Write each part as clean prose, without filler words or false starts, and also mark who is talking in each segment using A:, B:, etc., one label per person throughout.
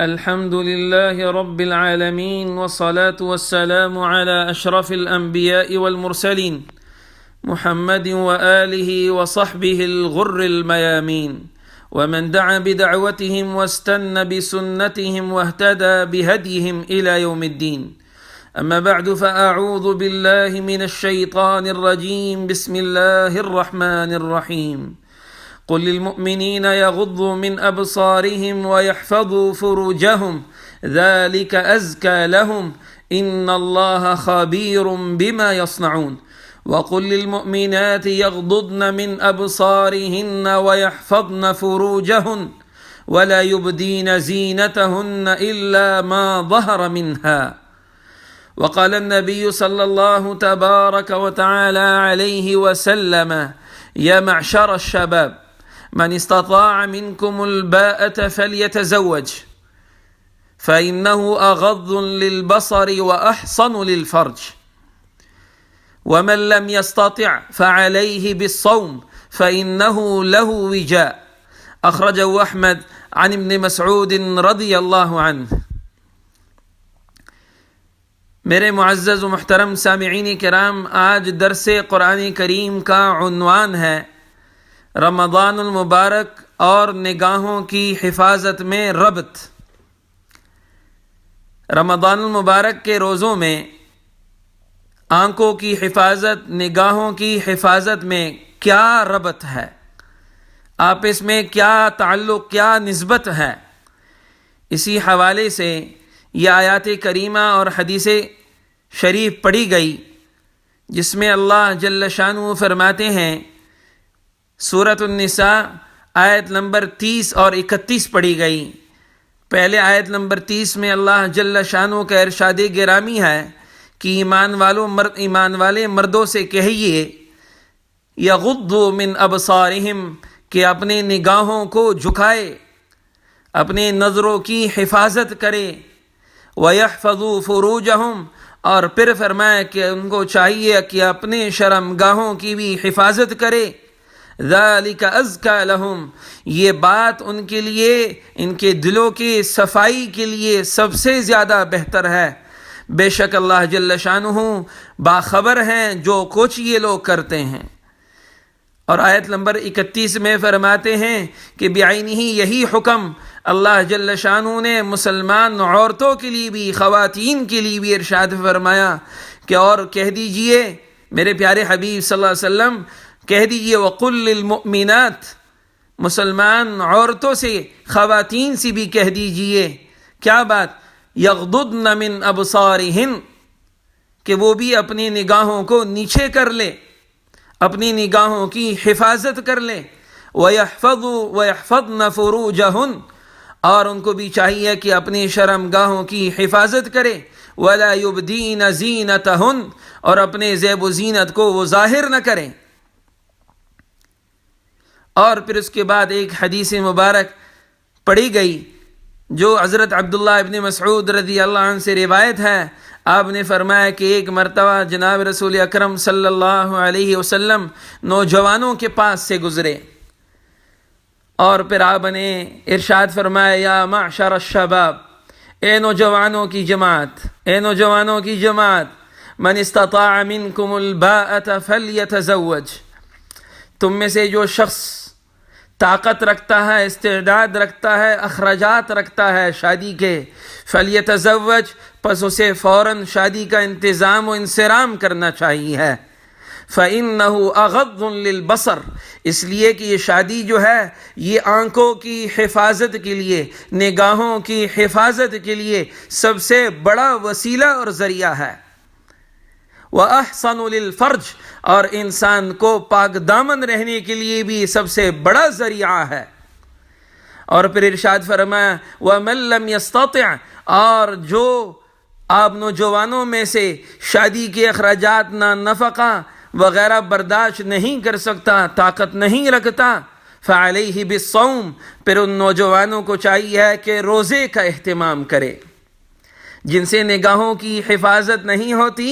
A: الحمد لله رب العالمين والصلاة والسلام على أشرف الأنبياء والمرسلين محمد وآله وصحبه الغر الميامين ومن دعا بدعوتهم واستنى بسنتهم واهتدى بهديهم إلى يوم الدين. أما بعد فأعوذ بالله من الشيطان الرجيم. بسم الله الرحمن الرحيم. قل للمؤمنين يغضوا من أبصارهم ويحفظوا فروجهم ذلك أزكى لهم إن الله خبير بما يصنعون. وقل للمؤمنات يغضضن من أبصارهن ويحفظن فروجهن ولا يبدين زينتهن إلا ما ظهر منها. وقال النبي صلى الله تبارك وتعالى عليه وسلم: يا معشر الشباب من استطاع منكم الباءة فليتزوج فإنه أغض للبصر وأحصن للفرج ومن لم يستطع فعليه بالصوم فإنه له وجاء. أخرجه أحمد عن ابن مسعود رضی اللہ عنہ. میرے معزز و محترم سامعین کرام، آج درس قرآن کریم کا عنوان ہے رمضان المبارک اور نگاہوں کی حفاظت میں ربط. رمضان المبارک کے روزوں میں آنکھوں کی حفاظت، نگاہوں کی حفاظت میں کیا ربط ہے، آپس میں کیا تعلق، کیا نسبت ہے؟ اسی حوالے سے یہ آیات کریمہ اور حدیث شریف پڑھی گئی جس میں اللہ جل شانہ فرماتے ہیں، سورۃ النساء آیت نمبر 30 اور 31 پڑھی گئی. پہلے آیت نمبر 30 میں اللہ جل شانہ کا ارشاد گرامی ہے کہ ایمان والے مردوں سے کہیے یغضوا من ابصارہم، کہ اپنے نگاہوں کو جھکائے، اپنے نظروں کی حفاظت کرے، وَيَحْفَظُوا فُرُوجَهُمْ، اور پھر فرمایا کہ ان کو چاہیے کہ اپنے شرمگاہوں کی بھی حفاظت کرے. ذَلِكَ أَزْكَى لَهُمْ، یہ بات ان کے لیے، ان کے دلوں کی صفائی کے لیے سب سے زیادہ بہتر ہے. بے شک اللہ جل شانہ باخبر ہیں جو کچھ یہ لوگ کرتے ہیں. اور آیت نمبر 31 میں فرماتے ہیں کہ بعینہ یہی حکم اللہ جل شانہ نے مسلمان عورتوں کے لیے بھی، خواتین کے لیے بھی ارشاد فرمایا کہ اور کہہ دیجئے میرے پیارے حبیب صلی اللہ علیہ وسلم، کہہ دیجئے وَقُلْ لِلْمُؤْمِنَاتِ، مسلمان عورتوں سے، خواتین سے بھی کہہ دیجئے کیا بات؟ یغضضن من ابصارہن، کہ وہ بھی اپنی نگاہوں کو نیچے کر لے، اپنی نگاہوں کی حفاظت کر لے. وَيَحْفَظْنَ فُرُوجَهُنْ، اور ان کو بھی چاہیے کہ اپنی شرمگاہوں کی حفاظت کرے. وَلَا يُبْدِينَ زِينَتَهُنْ، اور اپنے زیب و زینت کو وہ ظاہر نہ کریں. اور پھر اس کے بعد ایک حدیث مبارک پڑھی گئی جو حضرت عبداللہ ابن مسعود رضی اللہ عنہ سے روایت ہے. آپ نے فرمایا کہ ایک مرتبہ جناب رسول اکرم صلی اللہ علیہ وسلم نوجوانوں کے پاس سے گزرے اور پھر آپ نے ارشاد فرمایا یا معشر الشباب، اے نوجوانوں کی جماعت، اے نوجوانوں کی جماعت، من استطاع منکم الباءة فلیتزوج، تم میں سے جو شخص طاقت رکھتا ہے، استعداد رکھتا ہے، اخراجات رکھتا ہے شادی کے، فلیتزوج، پس اسے فوراً شادی کا انتظام و انصرام کرنا چاہیے. فَإِنَّهُ أَغَضٌّ لِلْبَصَرِ، اس لیے کہ یہ شادی جو ہے یہ آنکھوں کی حفاظت کے لیے، نگاہوں کی حفاظت کے لیے سب سے بڑا وسیلہ اور ذریعہ ہے. وَأَحْصَنُ لِلْفَرْجِ، اور انسان کو پاک دامن رہنے کے لیے بھی سب سے بڑا ذریعہ ہے. اور پھر ارشاد فرمایا وَمَن لَّمْ يَسْتَطِعْ، اور جو آپ نوجوانوں میں سے شادی کے اخراجات، نہ نفقہ وغیرہ برداشت نہیں کر سکتا، طاقت نہیں رکھتا، فَعَلَيْهِ بِالصَّوْمِ، پھر ان نوجوانوں کو چاہیے کہ روزے کا اہتمام کرے. جن سے نگاہوں کی حفاظت نہیں ہوتی،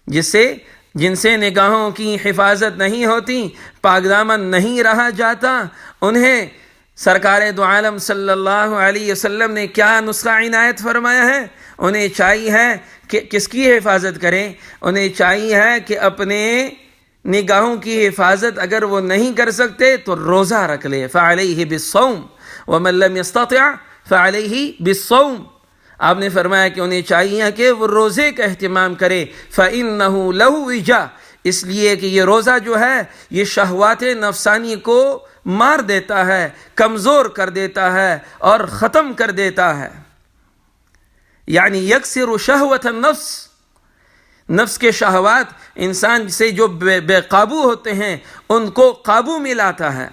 A: جن سے نگاہوں کی حفاظت نہیں ہوتی، پاک دامن نہیں رہا جاتا، انہیں سرکار دو عالم صلی اللہ علیہ وسلم نے کیا نسخہ عنایت فرمایا ہے؟ انہیں چاہیے ہے کہ کس کی حفاظت کریں؟ انہیں چاہیے ہے کہ اپنے نگاہوں کی حفاظت اگر وہ نہیں کر سکتے تو روزہ رکھ لے، فعلیہ بالصوم ومن لم یستطع فعلیہ بالصوم۔ آپ نے فرمایا کہ انہیں چاہیے کہ وہ روزے کا اہتمام کرے، فإنہ لہ وجا، اس لیے کہ یہ روزہ جو ہے یہ شہوات نفسانی کو مار دیتا ہے، کمزور کر دیتا ہے اور ختم کر دیتا ہے۔ یعنی یکسر شہوت النفس، نفس کے شہوات انسان سے جو بے قابو ہوتے ہیں ان کو قابو میں لاتا ہے۔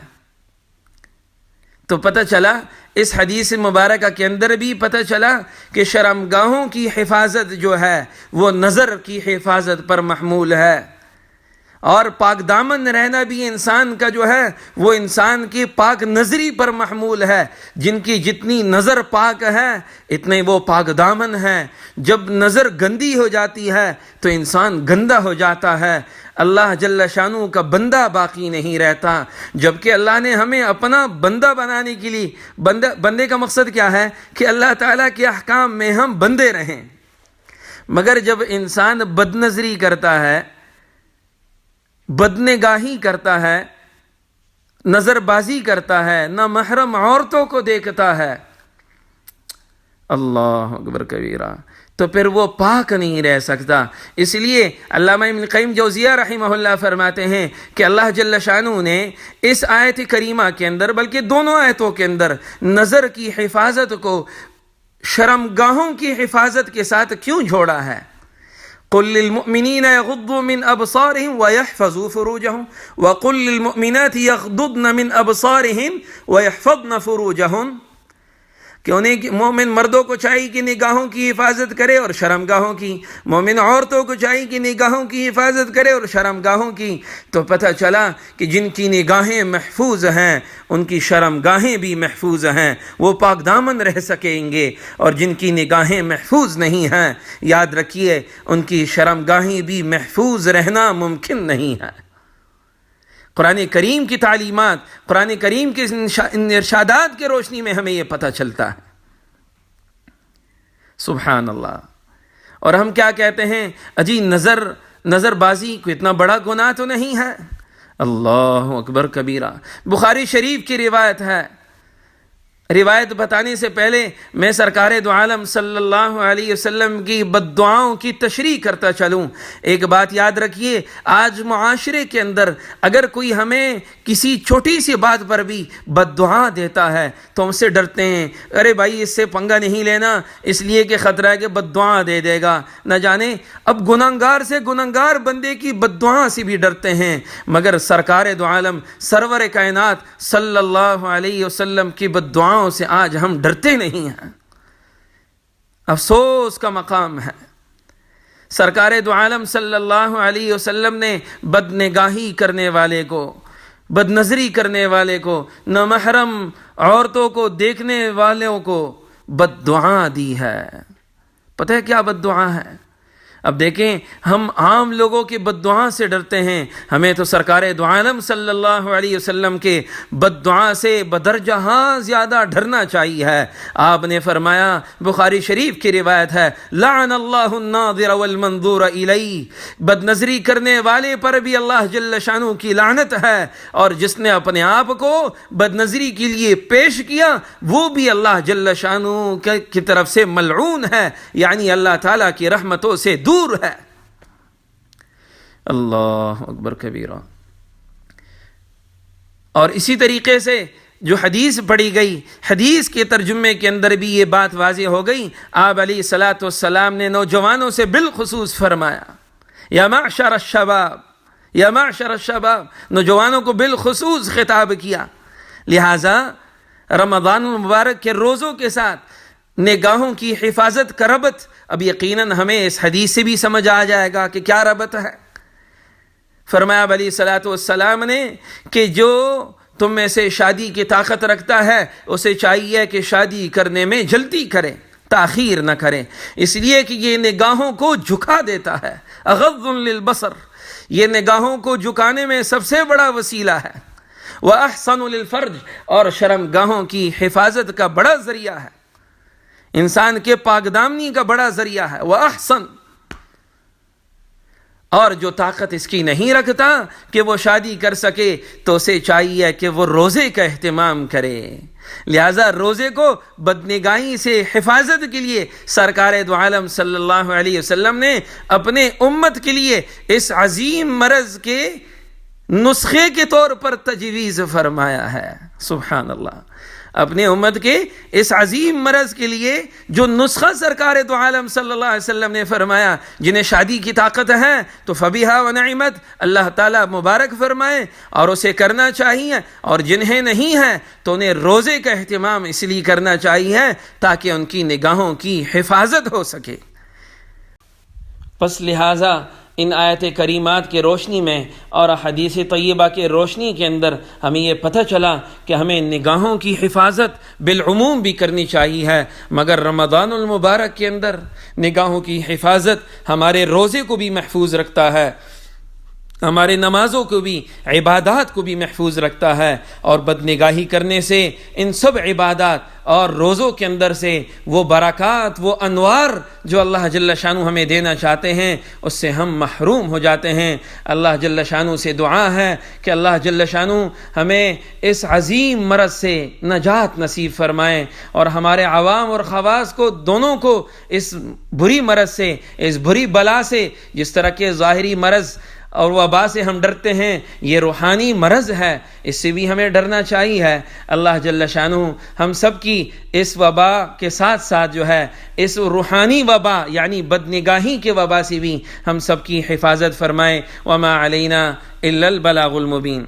A: تو پتہ چلا اس حدیث مبارکہ کے اندر بھی پتہ چلا کہ شرمگاہوں کی حفاظت جو ہے وہ نظر کی حفاظت پر محمول ہے، اور پاک دامن رہنا بھی انسان کا جو ہے وہ انسان کی پاک نظری پر محمول ہے۔ جن کی جتنی نظر پاک ہے اتنے وہ پاک دامن ہے۔ جب نظر گندی ہو جاتی ہے تو انسان گندا ہو جاتا ہے، اللہ جل شانہ کا بندہ باقی نہیں رہتا۔ جبکہ اللہ نے ہمیں اپنا بندہ بنانے کے لیے، بندے کا مقصد کیا ہے کہ اللہ تعالیٰ کے احکام میں ہم بندے رہیں۔ مگر جب انسان بد نظری کرتا ہے، بدنگاہی کرتا ہے، نظر بازی کرتا ہے، نہ محرم عورتوں کو دیکھتا ہے، اللہ اکبر کبیرہ، تو پھر وہ پاک نہیں رہ سکتا۔ اس لیے علامہ ابن قیم جوزیہ رحمہ اللہ فرماتے ہیں کہ اللہ جل شانہ نے اس آیت کریمہ کے اندر، بلکہ دونوں آیتوں کے اندر، نظر کی حفاظت کو شرمگاہوں کی حفاظت کے ساتھ کیوں جوڑا ہے؟ قل للمؤمنین یغضوا من ابصارهم ویحفظوا فروجهم وقل للمؤمنات یغضضن من ابصارهن ویحفظن فروجهن، کہ انہیں مومن مردوں کو چاہیے کہ نگاہوں کی حفاظت کرے اور شرمگاہوں کی، مومن عورتوں کو چاہیے کہ نگاہوں کی حفاظت کرے اور شرمگاہوں کی۔ تو پتہ چلا کہ جن کی نگاہیں محفوظ ہیں ان کی شرمگاہیں بھی محفوظ ہیں، وہ پاک دامن رہ سکیں گے، اور جن کی نگاہیں محفوظ نہیں ہیں یاد رکھیے ان کی شرمگاہیں بھی محفوظ رہنا ممکن نہیں ہے۔ قرآن کریم کی تعلیمات، قرآن کریم کے ان ارشادات کے روشنی میں ہمیں یہ پتہ چلتا ہے۔ سبحان اللہ۔ اور ہم کیا کہتے ہیں، اجی نظر بازی کوئی اتنا بڑا گناہ تو نہیں ہے، اللہ اکبر کبیرہ۔ بخاری شریف کی روایت ہے، روایت بتانے سے پہلے میں سرکار دو عالم صلی اللہ علیہ وسلم کی بد دعاؤں کی تشریح کرتا چلوں۔ ایک بات یاد رکھیے، آج معاشرے کے اندر اگر کوئی ہمیں کسی چھوٹی سی بات پر بھی بد دعا دیتا ہے تو ہم سے ڈرتے ہیں، ارے بھائی اس سے پنگا نہیں لینا، اس لیے کہ خطرہ ہے کہ بد دعا دے دے گا، نہ جانے اب گنہگار سے گنہگار بندے کی بد دعا سے بھی ڈرتے ہیں۔ مگر سرکار دو عالم سرور کائنات صلی اللہ علیہ وسلم کی بد دعاؤں سے آج ہم ڈرتے نہیں ہیں۔ افسوس کا مقام ہے۔ سرکار دو عالم صلی اللہ علیہ وسلم نے بد نگاہی کرنے والے کو، بد نظری کرنے والے کو، نامحرم عورتوں کو دیکھنے والوں کو بد دعا دی ہے۔ پتہ ہے کیا بد دعا ہے؟ اب دیکھیں، ہم عام لوگوں کی بد دعا سے ڈرتے ہیں، ہمیں تو سرکار دو عالم صلی اللہ علیہ وسلم کے بد دعا سے بدرجہ زیادہ ڈرنا چاہیے ہے۔ آپ نے فرمایا، بخاری شریف کی روایت ہے، لعن اللہ الناظر والمنظور الیہ، بد نظری کرنے والے پر بھی اللہ جل شانہ کی لعنت ہے، اور جس نے اپنے آپ کو بد نظری کے لیے پیش کیا وہ بھی اللہ جل شانہ کی طرف سے ملعون ہے، یعنی اللہ تعالیٰ کی رحمتوں سے دور ہے۔ اللہ اکبر کبیرہ۔ اور اسی طریقے سے جو حدیث پڑھی گئی، حدیث کے ترجمے کے اندر بھی یہ بات واضح ہو گئی۔ آپ علیہ الصلاۃ والسلام نے نوجوانوں سے بالخصوص فرمایا، یا معشر الشباب، یا معشر الشباب، نوجوانوں کو بالخصوص خطاب کیا۔ لہٰذا رمضان المبارک کے روزوں کے ساتھ نگاہوں کی حفاظت کا ربط اب یقیناً ہمیں اس حدیث سے بھی سمجھ آ جائے گا کہ کیا ربط ہے۔ فرمایا علیہ الصلاۃ والسلام نے کہ جو تم میں سے شادی کی طاقت رکھتا ہے اسے چاہیے کہ شادی کرنے میں جلدی کرے، تاخیر نہ کرے، اس لیے کہ یہ نگاہوں کو جھکا دیتا ہے۔ اغض للبصر، یہ نگاہوں کو جھکانے میں سب سے بڑا وسیلہ ہے، وَأَحْسَنُ لِلْفَرْجِ، اور شرم گاہوں کی حفاظت کا بڑا ذریعہ ہے، انسان کے پاک دامنی کا بڑا ذریعہ ہے۔ وَأَحْسَنُ، اور جو طاقت اس کی نہیں رکھتا کہ وہ شادی کر سکے تو اسے چاہیے کہ وہ روزے کا اہتمام کرے۔ لہذا روزے کو بدنگاہی سے حفاظت کے لیے سرکار دو عالم صلی اللہ علیہ وسلم نے اپنے امت کے لیے اس عظیم مرض کے نسخے کے طور پر تجویز فرمایا ہے۔ سبحان اللہ، اپنے امت کے اس عظیم مرض کے لیے جو نسخہ سرکار دو عالم صلی اللہ علیہ وسلم نے فرمایا، جنہیں شادی کی طاقت ہے تو فبیہا و نعمت، اللہ تعالیٰ مبارک فرمائے اور اسے کرنا چاہیے، اور جنہیں نہیں ہے تو انہیں روزے کا اہتمام اس لیے کرنا چاہیے تاکہ ان کی نگاہوں کی حفاظت ہو سکے۔ پس لہٰذا ان آیت کریمات کے روشنی میں اور حدیث طیبہ کے روشنی کے اندر ہمیں یہ پتہ چلا کہ ہمیں نگاہوں کی حفاظت بالعموم بھی کرنی چاہیے ہے، مگر رمضان المبارک کے اندر نگاہوں کی حفاظت ہمارے روزے کو بھی محفوظ رکھتا ہے، ہمارے نمازوں کو بھی، عبادات کو بھی محفوظ رکھتا ہے، اور بدنگاہی کرنے سے ان سب عبادات اور روزوں کے اندر سے وہ برکات، وہ انوار جو اللہ جل شانہ ہمیں دینا چاہتے ہیں اس سے ہم محروم ہو جاتے ہیں۔ اللہ جل شانہ سے دعا ہے کہ اللہ جل شانہ ہمیں اس عظیم مرض سے نجات نصیب فرمائیں، اور ہمارے عوام اور خواص کو دونوں کو اس بری مرض سے، اس بری بلا سے، جس طرح کے ظاہری مرض اور وبا سے ہم ڈرتے ہیں، یہ روحانی مرض ہے، اس سے بھی ہمیں ڈرنا چاہیے۔ اللہ جل شانہ ہم سب کی اس وبا کے ساتھ ساتھ جو ہے اس روحانی وبا یعنی بدنگاہی کے وبا سے بھی ہم سب کی حفاظت فرمائے۔ وما علینا الا البلاغ المبین۔